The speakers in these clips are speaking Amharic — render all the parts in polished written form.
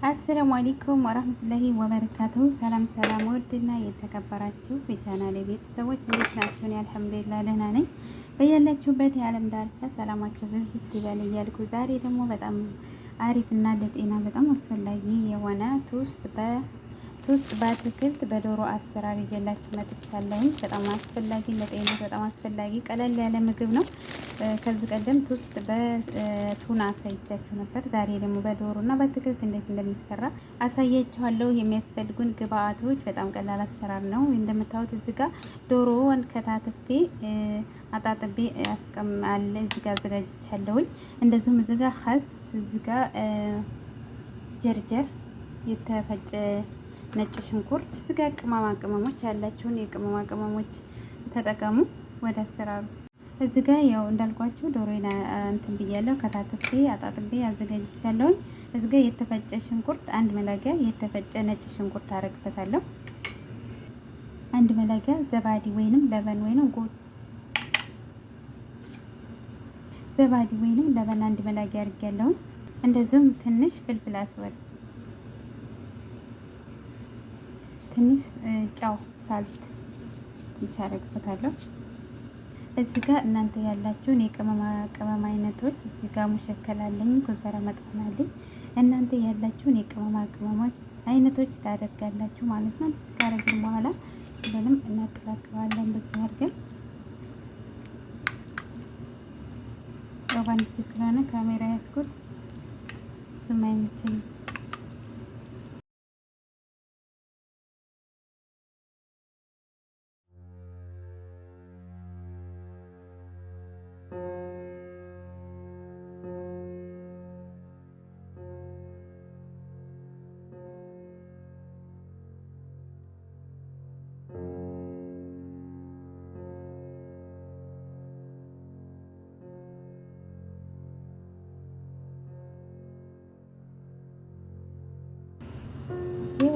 አሰላሙ አለይኩም ወራህመቱላሂ ወበረካቱሁ። ሰላም ሰላም፣ ውድና የተከበራችሁ የቻናሌ ቤተሰቦች እንዴት ናችሁ? እኔ አልሐምዱሊላህ ደህና ነኝ። በያላችሁበት የዓለም ዳርቻ ሰላማችሁ ብዝት ይበል እያልኩ ዛሬ ደግሞ በጣም አሪፍና ለጤና በጣም አስፈላጊ የሆነ ቶስት በአትክልት በዶሮ አሰራር ይዤላችሁ መጥቻለሁ። በጣም አስፈላጊ ለጤና በጣም አስፈላጊ ቀለል ያለ ምግብ ነው። ከዚህ ቀደም ቶስት በቱና አሳይቻችሁ ነበር። ዛሬ ደግሞ በዶሮ እና በአትክልት እንዴት እንደሚሰራ አሳያችኋለሁ። የሚያስፈልጉን ግብአቶች በጣም ቀላል አሰራር ነው። እንደምታዩት እዚህ ጋር ዶሮውን ከታትፌ አጣጥቤ አስቀምጣለ እዚህ ጋር አዘጋጅቻለሁኝ። እንደዚሁም እዚህ ጋር ኸስ እዚህ ጋር ጀርጀር የተፈጨ ነጭ ሽንኩርት እዚህ ጋር ቅመማ ቅመሞች ያላችሁን የቅመማ ቅመሞች ተጠቀሙ። ወደ አሰራሩ እዚህ ጋር ያው እንዳልኳችሁ ዶሮና እንትን ብያለሁ። ከታትፌ አጣጥቤ አዘጋጅቻለሁ። እዚህ ጋር የተፈጨ ሽንኩርት አንድ መላጊያ የተፈጨ ነጭ ሽንኩርት አረግበታለሁ። አንድ መላጊያ ዘባዲ ወይንም ለበን ወይንም ዘባዲ ወይንም ለበን አንድ መላጊያ አድርጌያለሁ። እንደዚሁም ትንሽ ፍልፍል አስወድ፣ ትንሽ ጫው ሳልት ትንሽ አረግበታለሁ። እዚህ ጋር እናንተ ያላችሁን የቅመማ ቅመም አይነቶች እዚህ ጋር ሙሸከላለኝ ኩዝበራ መጥፈናለኝ። እናንተ ያላችሁን የቅመማ ቅመሞች አይነቶች ታደርጋላችሁ ማለት ነው። እዚህ ጋር ግን በኋላ ምንም እናቀላቅለዋለን። በዚህ አድርገን ባንቺ ስለሆነ ካሜራ ያስኩት ዝም አይመቸኝም።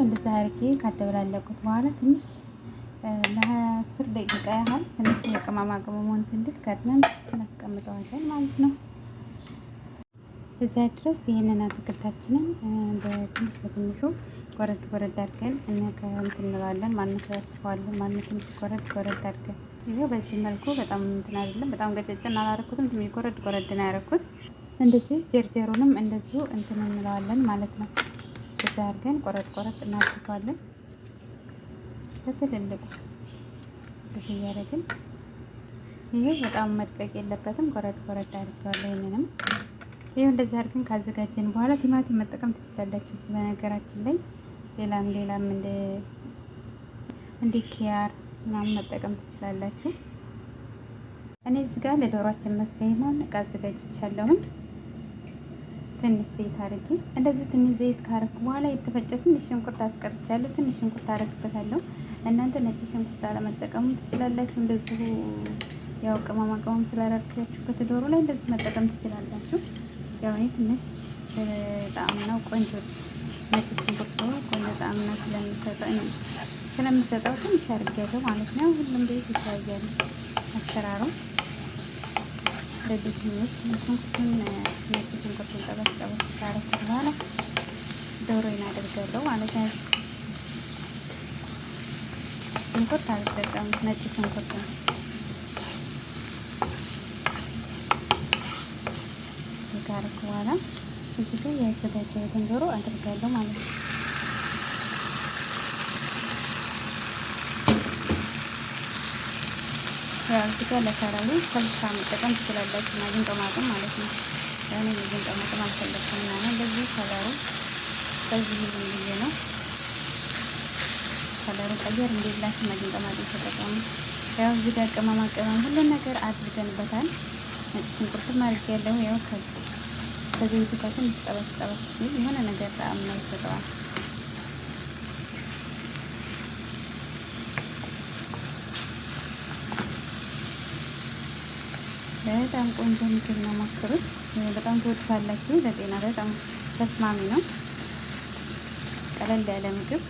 እንደዛ አድርጌ ካደበላለኩት በኋላ ትንሽ ለ10 ደቂቃ ያህል ትንሽ የቅመማ ቅመሙን እንድል ከድነን እናስቀምጠዋለን ማለት ነው። እዛ ድረስ ይሄንን አትክልታችንን በትንሽ በትንሹ ጎረድ ጎረድ አድርገን እንለዋለን ማለት ነው። ማለት ትንሽ ጎረድ ጎረድ አድርገን ይሄው በዚህ መልኩ በጣም እንትን አይደለም፣ በጣም ገጨጭን አላረኩትም። ትንሽ ጎረድ ጎረድ ነው ያደረኩት። እንደዚህ ጀርጀሩንም እንደዚሁ እንትን እንለዋለን ማለት ነው። እዛ አድርገን ቆረጥ ቆረጥ እናድርገዋለን። በትልልቁ እዚህ እያደረግን ይሄው በጣም መድቀቅ የለበትም። ቆረጥ ቆረጥ አድርገዋለሁ። ይሄንንም ይሄው እንደዚህ አድርገን ካዘጋጀን በኋላ ቲማቲም መጠቀም ትችላላችሁ። በነገራችን ላይ ሌላም እንደ ኪያር ምናምን መጠቀም ትችላላችሁ። እኔ እዚህ ጋር ለዶሯችን መስሪያ ይሆን እቃ አዘጋጅቻለሁኝ። ትንሽ ዘይት አድርጌ እንደዚህ ትንሽ ዘይት ካረኩ በኋላ የተፈጨ ትንሽ ሽንኩርት አስቀርቻለሁ። ትንሽ ሽንኩርት አደርግበታለሁ። እናንተ ነጭ ሽንኩርት አለመጠቀም ትችላላችሁ። እንደዚሁ ያው ቅመማ ቅመም ስላደረጋችሁበት ዶሮ ላይ እንደዚህ መጠቀም ትችላላችሁ። ያው እኔ ትንሽ ጣዕም ነው ቆንጆ ነጭ ሽንኩርት ቆንጆ ጣዕም ነው ስለሚሰጠው ትንሽ አድርጌያለሁ ማለት ነው። ሁሉም ቤት ይታያል አሰራሩ። ለዚህ ትንሽ ሽንኩርቱን ነጭ ሽንኩርቱን ጠበስ ካረኩ በኋላ ዶሮዬን አደርጋለሁ ማለት ነው። ሽንኩርት አልጠቀምም፣ ነጭ ሽንኩርት ነው። ካረኩ በኋላ እዚህ ጋር ያዘጋጀሁትን ዶሮ አድርጋለሁ ማለት ነው። ያው እዚህ ጋር ለከረሩ ሰልሳ መጠቀም ትችላላችሁ። ማጅን ጠማጥም ማለት ነው። እኔ ማጅን ጠማጥም አልፈለኩም እና ነው በዚህ ከለሩ በዚህ ብዬ ነው። ከለሩ ቀየር እንደላችሁ ማጅን ጠማጥም ተጠቀሙ። ያው እዚህ ጋር ቅመማ ቅመም ሁሉን ነገር አድርገንበታል። ነጭ ሽንኩርትም አድርጌያለሁ። ያው ከዘይቱ ጋር ትንሽ ጠበስ ሲል የሆነ ነገር ጣዕም ነው ይሰጠዋል። በጣም ቆንጆ ምግብ ነው፣ ሞክሩት። በጣም ትወዱታላችሁ። ለጤና በጣም ተስማሚ ነው። ቀለል ያለ ምግብ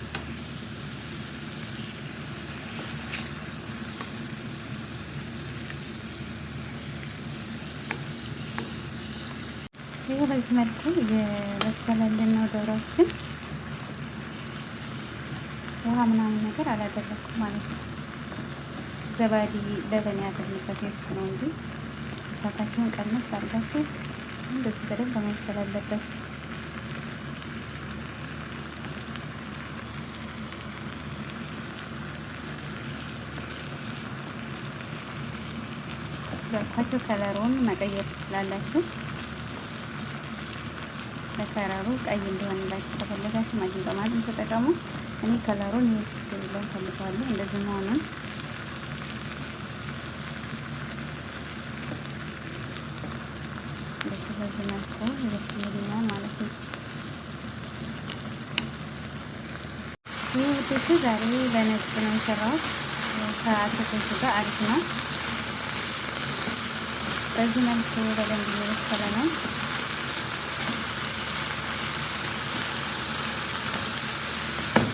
ይሄ በዚህ መልኩ የበሰለልን ነው ዶሮችን። ውሃ ምናምን ነገር አላደረኩም ማለት ነው። ዘባዲ ለበን ያደርግበት የሱ ነው እንጂ እሳታችሁን ቀነስ አድርጋችሁ እንደዚህ በደንብ መብሰል አለበት። ገብታችሁ ከለሩን መቀየር ትችላላችሁ። ለከለሩ ቀይ እንዲሆንላችሁ ከፈለጋችሁ ማጅን በማድረግ ተጠቀሙ። እኔ ከለሩን ይሄን ፈልጋለሁ እንደዚህ መሆኑን በዚህ መልኩ ይመስልኛል ማለት ነው። ይህ ውጤቱ ዛሬ ለነጭ ነው የሰራሁት። ከአትክልቱ ጋር አሪፍ ነው። በዚህ መልኩ በደንብ እየበሰለ ነው።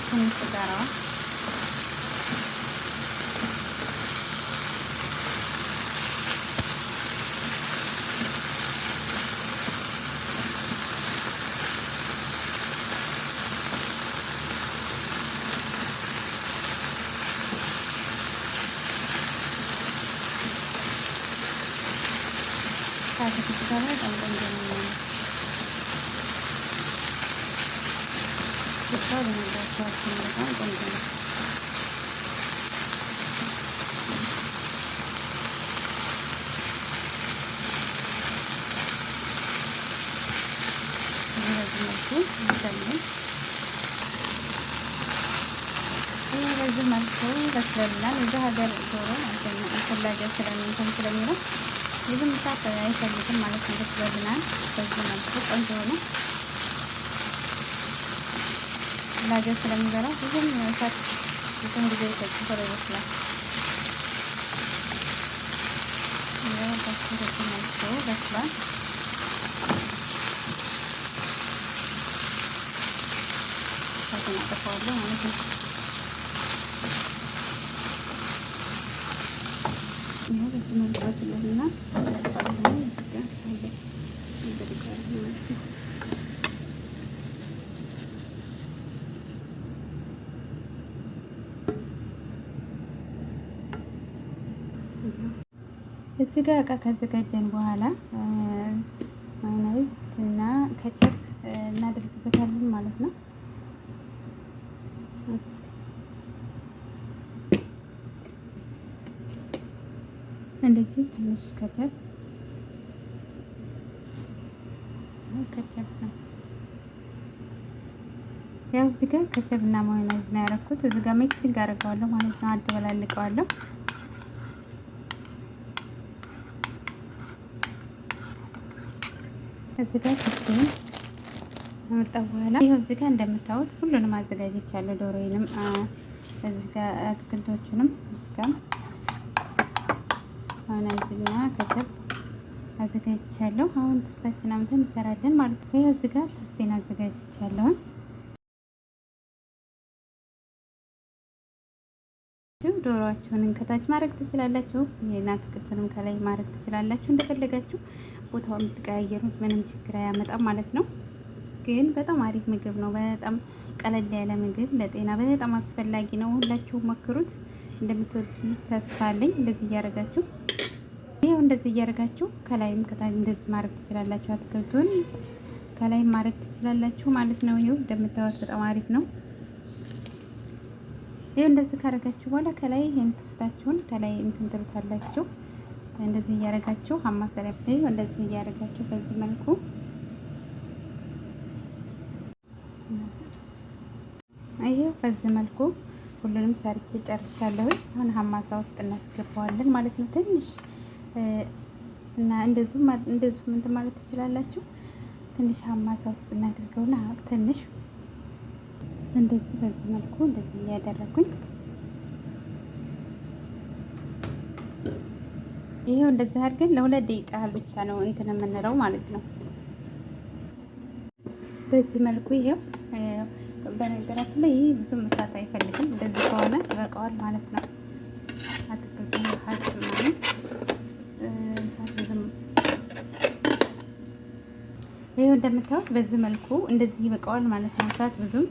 ትንሽ ጋራ ከአትክልቱ ጋር በጣም ቆንጆ ነው። ብቻው በነገራችን በጣም ቆንጆ ነው። በዚህ መልኩ ይበላል። በዚህ መልኩ በስለናል። እዚህ ሀገር ዶሮ አስፈላጊ ስለሚለው ብዙም እሳት አይፈልግም ማለት ነው። በስለናል። በዚህ መልኩ ቆንጆ ነው። ላገር ስለሚበላ ብዙም እሳት ብዙም ጊዜ አይፈጅም፣ ቶሎ ይበስላል። ያው በዚህ መልኩ በስሏል። እሳቱን አጠፋዋለሁ ማለት ነው። ይኸው በዚህ መልኩ በስሎልናል። እዚህ ጋር እቃ ካዘጋጀን በኋላ ማዮኔዝ እና ከቸፕ እናደርግበታለን ማለት ነው። እንደዚህ ትንሽ ከቸፕ ነው። ያው እዚህ ጋር ከቸፕ እና ማዮኔዝ ነው ያደረኩት። እዚህ ጋር ሚክሲንግ አደርገዋለሁ ማለት ነው። አደበላልቀዋለሁ። እዚህ ጋር ክትፎን አመጣሁ በኋላ ይኸው እዚህ ጋር እንደምታዩት ሁሉንም አዘጋጅቻለሁ። ዶሮዬንም እዚህ ጋር አትክልቶቹንም እዚህ ጋር ማዮኔዝና ከቸፕ አዘጋጅቻለሁ። አሁን ቶስታችን አምተን እንሰራለን ማለት ነው። ይኸው እዚህ ጋር ቶስቴን አዘጋጅቻለሁ። ዶሮዋችሁን ከታች ማድረግ ትችላላችሁ። ይሄን አትክልቱንም ከላይ ማድረግ ትችላላችሁ። እንደፈለጋችሁ ቦታውን ብትቀያየሩት ምንም ችግር አያመጣም ማለት ነው። ግን በጣም አሪፍ ምግብ ነው። በጣም ቀለል ያለ ምግብ ለጤና በጣም አስፈላጊ ነው። ሁላችሁም ሞክሩት። እንደምትወዱት ተስፋ አለኝ። እንደዚህ እያደረጋችሁ ይሄው እንደዚህ እያደረጋችሁ ከላይም ከታች እንደዚህ ማድረግ ትችላላችሁ። አትክልቱን ከላይ ማድረግ ትችላላችሁ ማለት ነው። ይሄው እንደምታዩት በጣም አሪፍ ነው። ይሄው እንደዚህ ካደረጋችሁ በኋላ ከላይ ይሄን ቶስታችሁን ከላይ እንትን ትሉታላችሁ። እንደዚህ እያደረጋችሁ አማሰሪያ ይሄው እንደዚህ እያደረጋችሁ በዚህ መልኩ ይሄው በዚህ መልኩ ሁሉንም ሰርቼ ጨርሻለሁ። አሁን ሀማሳ ውስጥ እናስገባዋለን ማለት ነው። ትንሽ እና እንደዚሁ እንትን ማለት ትችላላችሁ። ትንሽ ሀማሳ ውስጥ እናደርገውና ትንሽ እንደዚህ በዚህ መልኩ እንደዚህ እያደረኩኝ ይሄው እንደዚህ አድርገን ለ2 ደቂቃ ያህል ብቻ ነው እንትን የምንለው ማለት ነው። በዚህ መልኩ ይሄው በነገራችን ላይ ይሄ ብዙም እሳት አይፈልግም። እንደዚህ ከሆነ ይበቃዋል ማለት ነው። አትክልቱ ሀጅ ማለት እሳት ብዙም እንደምታዩት በዚህ መልኩ እንደዚህ ይበቃዋል ማለት ነው። እሳት ብዙም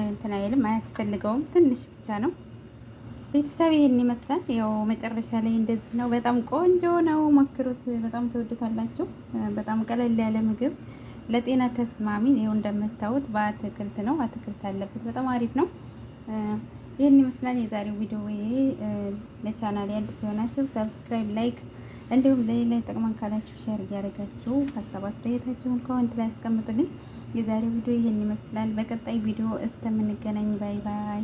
እንትን አይልም፣ አያስፈልገውም። ትንሽ ብቻ ነው። ቤተሰብ ይሄን ይመስላል። ያው መጨረሻ ላይ እንደዚህ ነው። በጣም ቆንጆ ነው። ሞክሩት፣ በጣም ትወዱታላችሁ። በጣም ቀለል ያለ ምግብ፣ ለጤና ተስማሚ። ይኸው እንደምታዩት በአትክልት ነው። አትክልት አለበት። በጣም አሪፍ ነው። ይህን ይመስላል የዛሬው ቪዲዮ። ለቻናል አዲስ የሆናችሁ ሰብስክራይብ፣ ላይክ እንዲሁም ለሌላ ይጠቅማን ካላችሁ ሼር እያደረጋችሁ ሀሳብ አስተያየታችሁን ኮሜንት ላይ አስቀምጡልኝ። የዛሬው ቪዲዮ ይህን ይመስላል። በቀጣይ ቪዲዮ እስከምንገናኝ ባይ ባይ።